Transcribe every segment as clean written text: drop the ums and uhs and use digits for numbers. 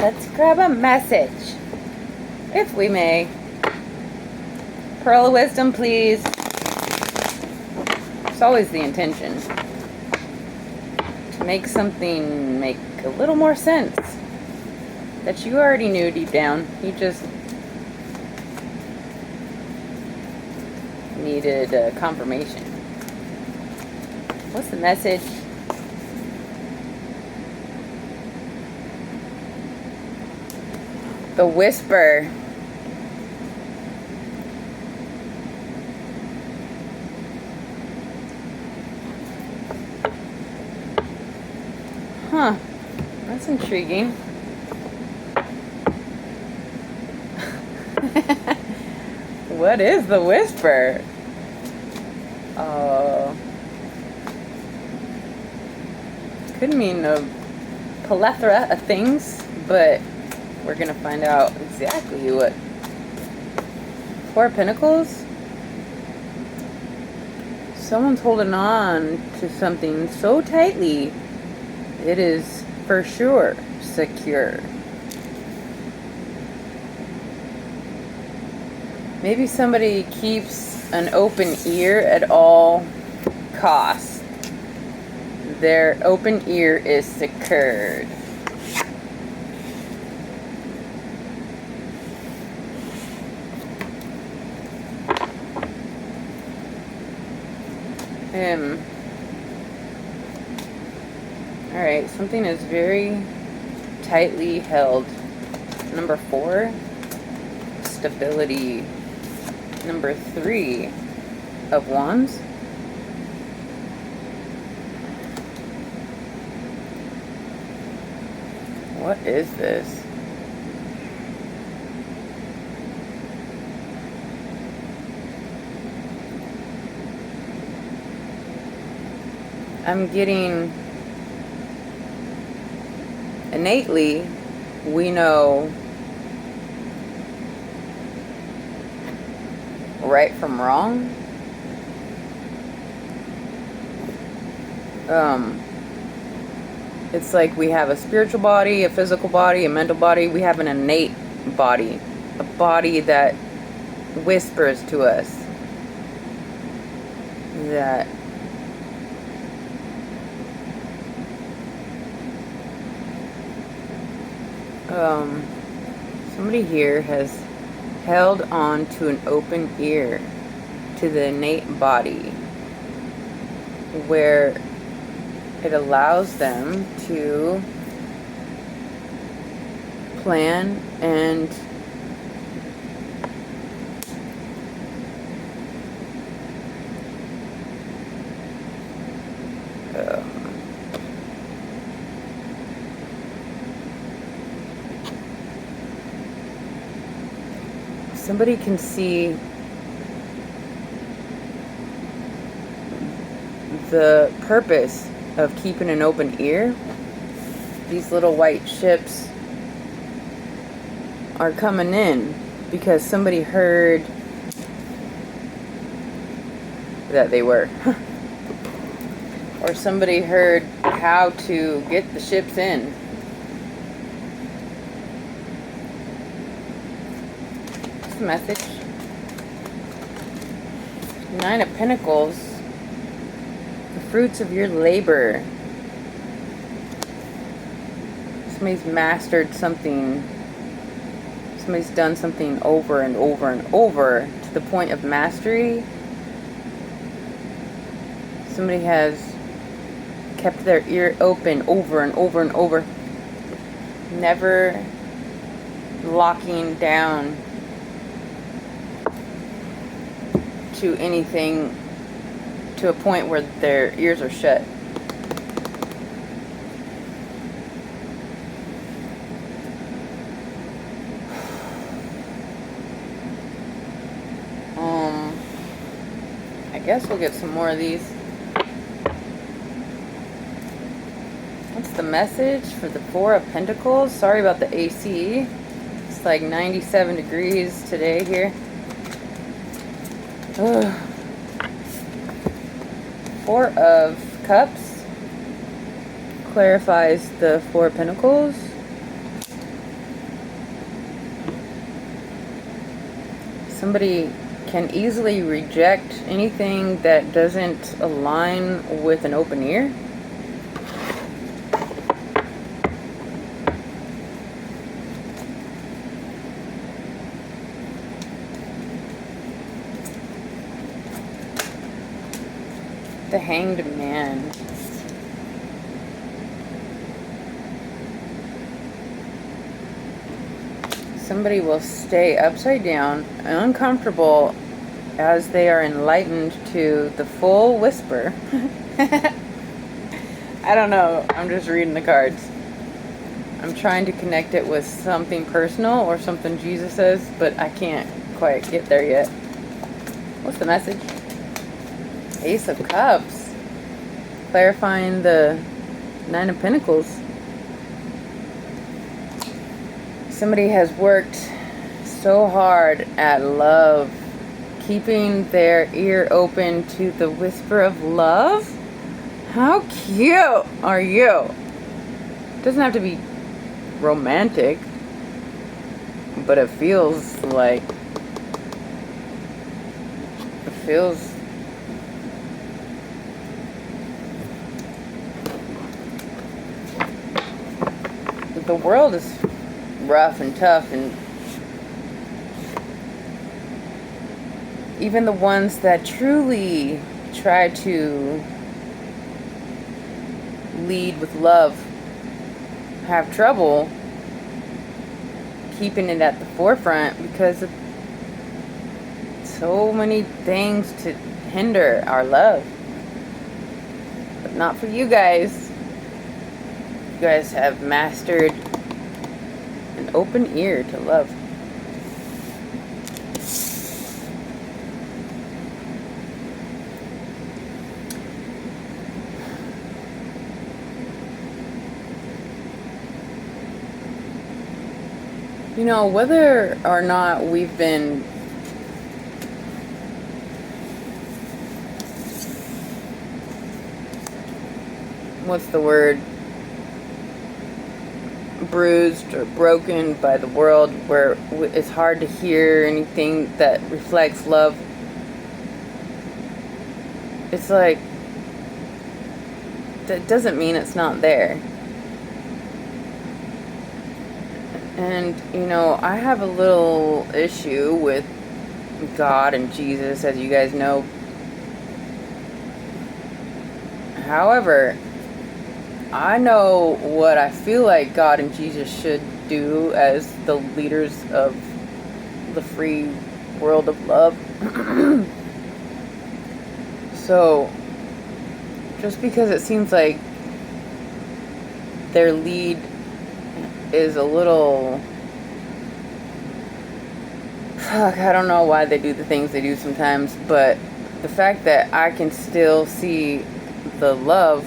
Let's grab a message, if we may. Pearl of wisdom, please. It's always the intention to make something make a little more sense that you already knew deep down. You just needed confirmation. What's the message? The whisper. Huh. That's intriguing. What is the whisper? Could mean a plethora of things, but we're gonna find out exactly what. Four of Pentacles. Someone's holding on to something so tightly, it is for sure secure. Maybe somebody keeps an open ear at all costs. Their open ear is secured. Alright, something is very tightly held. Number 4, stability. Number 3 of Wands. What is this? I'm getting innately, we know right from wrong. It's like we have a spiritual body, a physical body, a mental body. We have an innate body, a body that whispers to us that somebody here has held on to an open ear to the innate body where it allows them to plan and somebody can see the purpose of keeping an open ear. These little white ships are coming in because somebody heard that they were. Or somebody heard how to get the ships in. What's the message? 9 of Pentacles. Fruits of your labor. Somebody's mastered something. Somebody's done something over and over and over to the point of mastery. Somebody has kept their ear open over and over and over. Never locking down to anything to a point where their ears are shut. I guess we'll get some more of these. What's the message for the 4 of Pentacles? Sorry about the AC. It's like 97 degrees today here. Ugh. 4 of Cups clarifies the 4 of Pentacles. Somebody can easily reject anything that doesn't align with an open ear. The Hanged Man. Somebody will stay upside down, uncomfortable, as they are enlightened to the full whisper. I don't know. I'm just reading the cards. I'm trying to connect it with something personal or something Jesus says, but I can't quite get there yet. What's the message? Ace of Cups. Clarifying the Nine of Pentacles. Somebody has worked so hard at love, keeping their ear open to the whisper of love. How cute are you? It doesn't have to be romantic, but it feels like the world is rough and tough, and even the ones that truly try to lead with love have trouble keeping it at the forefront because of so many things to hinder our love. But not for you guys. You guys have mastered an open ear to love. You know, whether or not we've been what's the word? Bruised or broken by the world, where it's hard to hear anything that reflects love. It's like, that doesn't mean it's not there. And, you know, I have a little issue with God and Jesus, as you guys know. However, I know what I feel like God and Jesus should do as the leaders of the free world of love. So, just because it seems like their lead is a little... I don't know why they do the things they do sometimes, but the fact that I can still see the love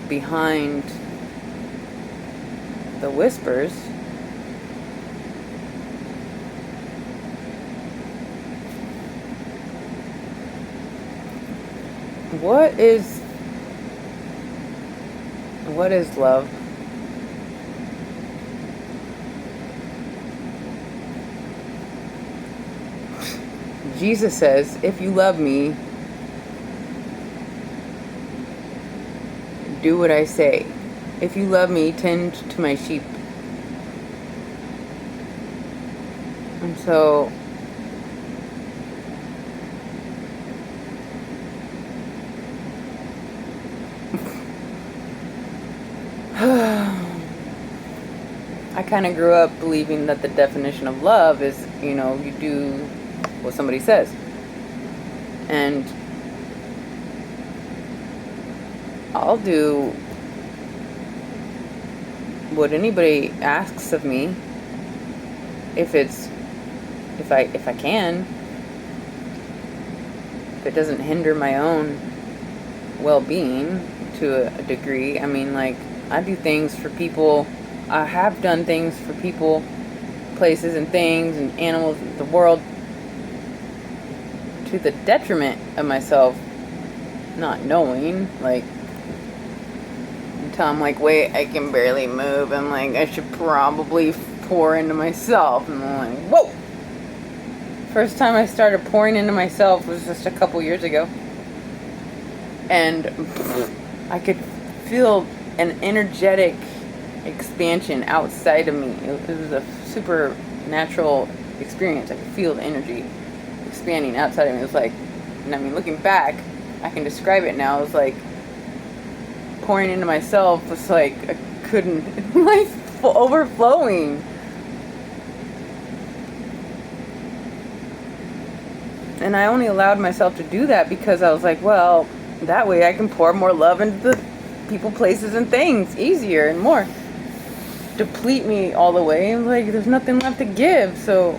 behind the whispers. What is love? Jesus says, if you love me, do what I say. If you love me, tend to my sheep. And so, I kind of grew up believing that the definition of love is, you know, you do what somebody says. And I'll do what anybody asks of me if I can. If it doesn't hinder my own well-being to a degree. I mean, like, I do things for people. I have done things for people, places and things and animals, the world, to the detriment of myself, not knowing, like, until I'm like, wait, I can barely move, and like, I should probably pour into myself, and I'm like, whoa! First time I started pouring into myself was just a couple years ago. And I could feel an energetic expansion outside of me. It was a super natural experience. I could feel the energy expanding outside of me. It was like, and I mean, looking back, I can describe it now. It was like pouring into myself was like, I couldn't, like, overflowing. And I only allowed myself to do that because I was like, well, that way I can pour more love into the people, places, and things easier and more. Deplete me all the way. And like, there's nothing left to give. So,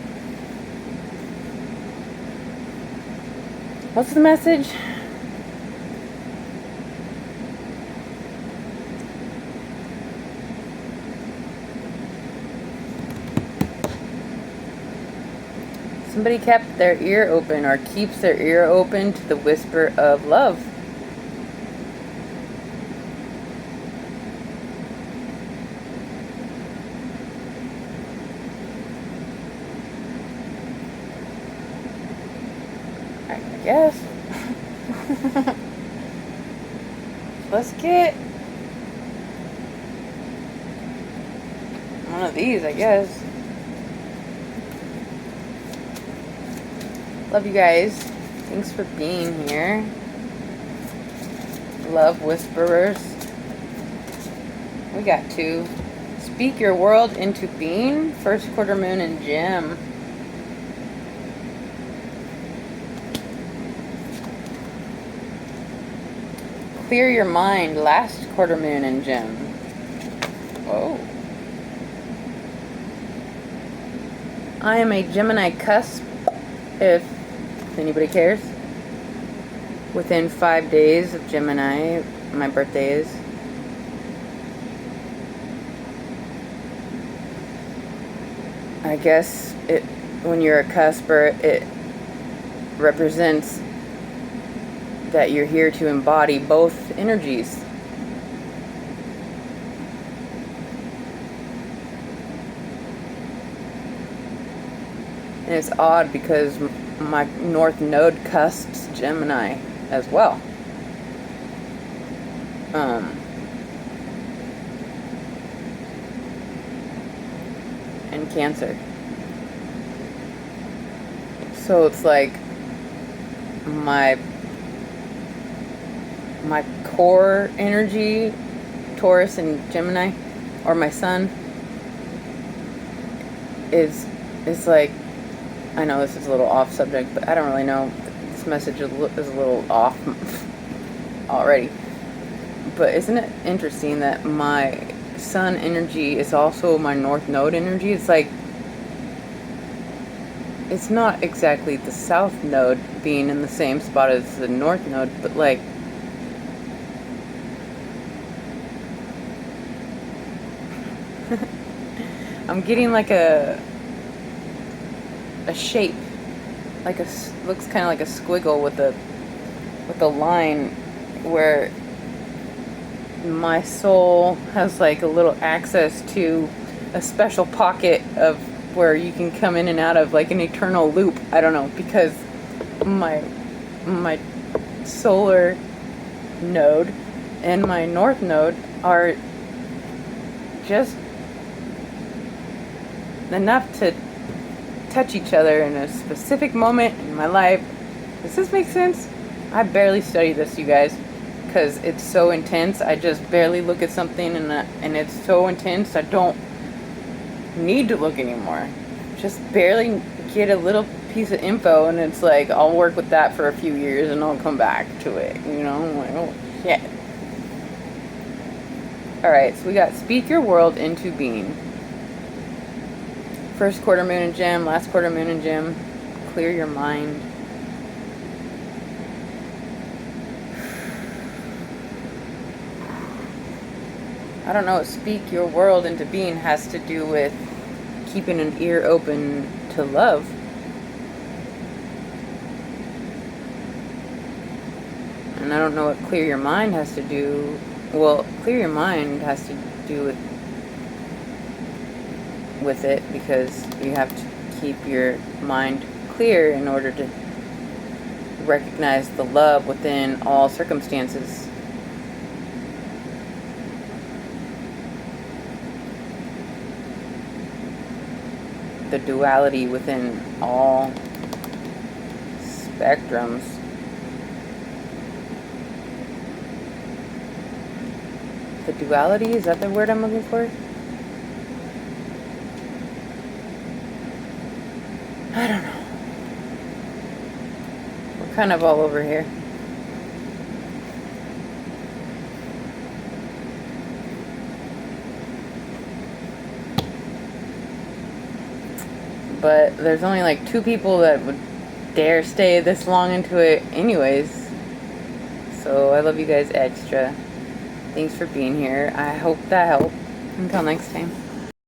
what's the message? Somebody kept their ear open or keeps their ear open to the whisper of love. I guess. Let's get one of these, I guess. Love you guys. Thanks for being here. Love whisperers. We got two. Speak your world into being. First quarter moon and gem. Clear your mind. Last quarter moon and gem. Whoa. I am a Gemini cusp. If anybody cares. Within 5 days of Gemini, my birthday is. I guess when you're a cusper, it represents that you're here to embody both energies. And it's odd because my North Node cusps Gemini as well. And Cancer. So it's like my core energy, Taurus and Gemini, or my sun, is like, I know this is a little off subject, but I don't really know. This message is a little off already. But isn't it interesting that my sun energy is also my North Node energy? It's like, it's not exactly the South Node being in the same spot as the North Node, but like, I'm getting like a shape, like looks kind of like a squiggle with a line where my soul has like a little access to a special pocket of where you can come in and out of, like an eternal loop. I don't know, because my solar node and my North Node are just enough to touch each other in a specific moment in my life. Does this make sense? I barely study this, you guys, because it's so intense. I just barely look at something and it's so intense I don't need to look anymore. Just barely get a little piece of info and it's like, I'll work with that for a few years and I'll come back to it, you know? I'm like, oh shit. Alright, so we got speak your world into being. First quarter moon and gem, last quarter moon and gem. Clear your mind. I don't know what speak your world into being has to do with keeping an ear open to love. And I don't know what clear your mind has to do. Well, clear your mind has to do with it, because you have to keep your mind clear in order to recognize the love within all circumstances. The duality within all spectrums. The duality, is that the word I'm looking for? I don't know. We're kind of all over here. But there's only like 2 people that would dare stay this long into it anyways. So I love you guys extra. Thanks for being here. I hope that helped. Until next time.